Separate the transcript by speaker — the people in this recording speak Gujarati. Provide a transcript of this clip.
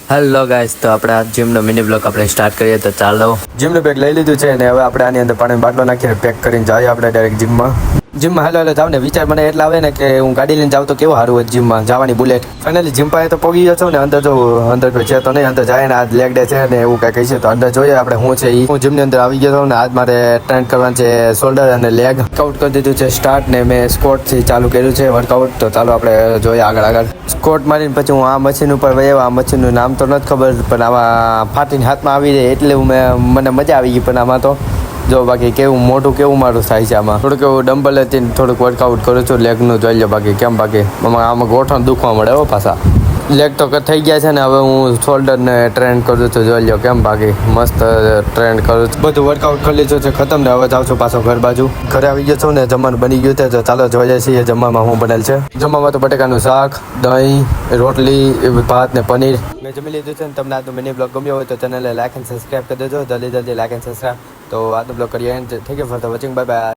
Speaker 1: હેલો ગાઈસ, તો આપણે આ જીમનો મિની બ્લોગ આપણે સ્ટાર્ટ કરીએ. તો ચાલો, જીમનું બેગ લઈ લીધું છે ને હવે આપણે આની અંદર પાણીનો બાટલો નાખીને પેક કરીને જઈએ આપણે ડાયરેક્ટ જીમમાં હાલો જાવ ને. વિચાર મને એટલે આવે ને કે હું ગાડી લઈને જાઉં તો કેવું સારું હોય જીમમાં જવાની બુલેટ. ફાઇનલી જીમ પાસે તો પહોંચી ગયો છું ને અંદર જો અંદર કોઈ છે તો નહીં, અંદર જાય ને આજ લેગ ડે છે ને એવું કંઈ કહે છે તો અંદર જોઈએ આપણે શું છે. હું જીમની અંદર આવી ગયો છું ને આજ મારે ટ્રેન કરવાનું છે શોલ્ડર અને લેગ. વર્કઆઉટ કરી દીધું છે સ્ટાર્ટ ને મેં સ્કોટથી ચાલુ કર્યું છે વર્કઆઉટ. તો ચાલો આપણે જોઈએ આગળ સ્કોટ મારીને પછી હું આ મશીન ઉપર વયો. આ મશીનનું નામ તો નથી ખબર પણ આમાં ફાટીને હાથમાં આવી જાય એટલે મને મજા આવી ગઈ. પણ આમાં તો જો બાકી કેવું મોટું કેવું મારું થાય છે. આમાં થોડુંક એવું ડમ્બલ હતી થોડુંક વર્કઆઉટ કરું છું લેગનું. જોઈ લો બાકી કેમ બાકી આમાં ગોઠણ દુખવા મળે હો પાછા. લેગ તો થઈ ગયા છે ને હવે હું શોલ્ડરને ટ્રેન કરું છું. જોઈ લો કેમ બાકી મસ્ત ટ્રેન કરું છું. બધું વર્કઆઉટ કરી લીધું છે ખતમ ને હવે જાઉં છું પાછો ઘર બાજુ. ઘરે આવી ગયો છું ને જમવાનું બની ગયું છે. તો ચાલો જોઈએ છીએ જમવામાં શું બનેલ છે. જમવામાં તો બટેકાનું શાક, દહીં, રોટલી, ભાત ને પનીર મેં જમી લીધું છે. ને તમને આજનો મિની બ્લોગ ગમ્યો હોય તો ચેનલને લાઈક અને સબસ્ક્રાઈબ કરી દેજો. જલ્દી લાઈક અને સબસ્ક્રાઈબ. તો આજનો બ્લોગ કરીએ. Thank you for the watching. Bye bye.